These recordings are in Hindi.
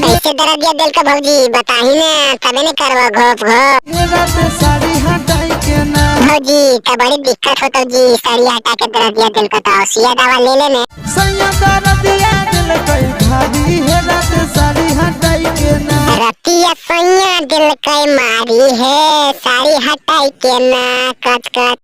कैसे दर्द दिया दिल का भौजी बताही ना, तबे न करवा घोप घोप। भौजी तो बड़ी दिक्कत होता जी, साड़ी हटा के दर्द दिया दिल का तो सिया दवा ले लेने। रतिया सैया दिल का मारी है, साड़ी हटाई के ना कच कच।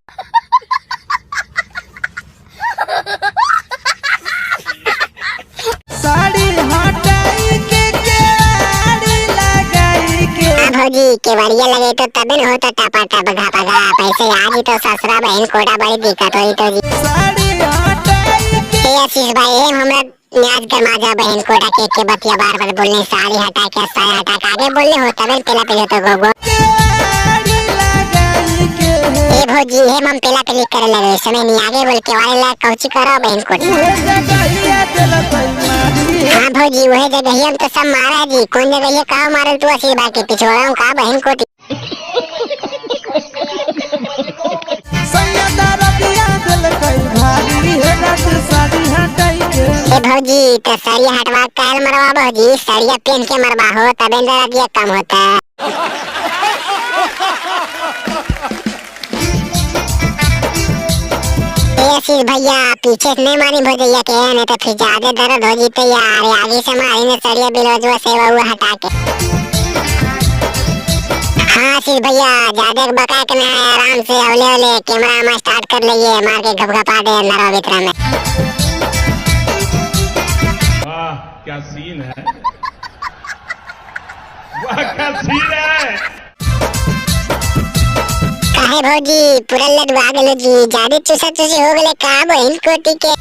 साड़ी हटाई के केवाड़ी लगाई के। भौजी केवड़िया लगे तो तबे न होता टपा टप घपा घप, ऐसे आज ही तो ससुरा बहन कोटा बड़ी दिक्कत हुई तो जी। साड़ी हटाई के आशीष भाई हमरा न्याज गरमा जा बहन कोटा के बतिया बार बार बोलने, साड़ी हटा के साड़ी हटा के आगे बोलने होता बे पेला पे तो गोगो। केवाड़ी लगाई के। ए भौजी हे हम पेला पे लिख करे लगे समय नहीं आगे बोल के वाले ला कौची करो बहन कोटा। उहे जगहिया दिल कोई मारी है। हां भौजी वही जगह हम तो सब मारा जी, कौन जगह ये कहां मारल तू आशीष भाई के पिछवाड़ा हूं का बहन कोटी। सैया दरदिया दिल कोई भारी है, रात साड़ी हटाई के। ए भौजी तो साड़िया हटवा काल मरवा भौजी, साड़िया पहन के मरवा हो तबे दर्द कम होता है। आशीष भैया पीछे से नहीं मारी भौजैया के, नहीं तो फिर ज्यादा दर्द हो जीते यार, आगे से मारी ने सड़िया बिलवजुआ सेवा हुआ हटा के। हाँ आशीष भैया ज्यादा बका के ना आराम से अवले अवले कैमरा में स्टार्ट कर लिए, मार के घपघपा दे नरवा बितरा में। वाह क्या सीन है, वाह क्या सीन है। काहे भौजी पूरा लदवा गेलो जी, ज्यादा चूसा चूसी हो गेले का बहन कोटी के।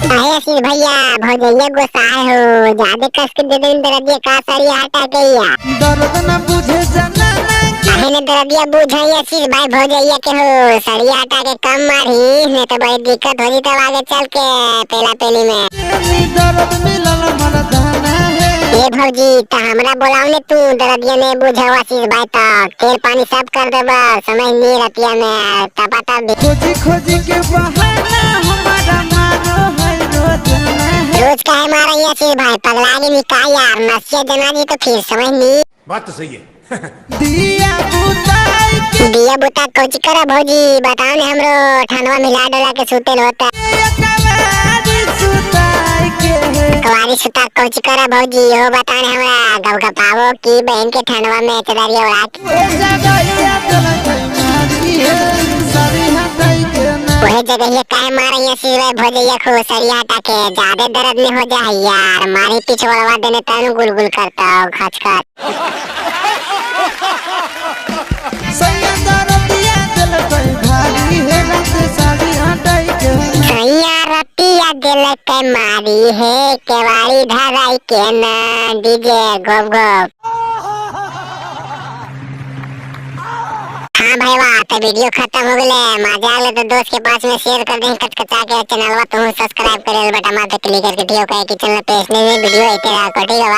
काहे आशीष भैया भौजैया गोसाए हो, ज्यादा कस के दे देन दर्दिया का साड़ी हटा के या। दर्द न बुझे जनाना के। काहे ने दर्दिया बुझाई आशीष भाई भौजैया के हो, साड़ी हटा के कम मारी नहीं तो बड़ी दिक्कत हो जी तब आगे चल के पेला पेली में। तेरी दर्द मिलल मर्दाना है। ये भौजी तो हमरा बोलावने तू दर्दिया ने बुझावा आशीष भाई तक तेल पानी सब कर देबा, समझ नहीं रतिया में टपा टप। खोजी खोजी के बहाना हमारा मारो है रोजाना है। रोज काहे मारा ये आशीष भाई, पगला के निकाल यार, नसिया जना जी तो फिर समझ नहीं। बात तो सही है। दिया बुताई के। दिया बुता कोची करा भौजी बताओ ने, हमरो ठंडवा मिला डोला के सुतेल होता। कवारी सुताई के है। कवारी सुता कोची करा भौजी हो बताओ ने हमरा गपगपावो की बहन के ठंडवा में चदरिया उड़ा के। ओ जगहिया दिल कोई मारी है, साड़ी हटाई के ना। वही जगह ये काहे मारा ये आशीष भाई भौजैया को सरिया हटा के, ज्यादा दर्द नहीं हो जाए यार, मारी पिछवाड़वा देने तनु गुलगुल करता हो खच खच। सैया दरदिया दिल कोई भारी है, रात साड़ी हटाई के ना। सैया रतिया दिल के मारी है, केवाड़ी धराई के ना, डीजे गोप गोप। हाँ भाई वाह तो वीडियो खत्म हो गए, मजा आले तो दोस्त के पास में शेयर कर दें, कचकचा के चैनल वा तुम सब्सक्राइब करे बटन पे क्लिक करके ठीक है कि चैनल पे इसने वीडियो इतने ठीक है।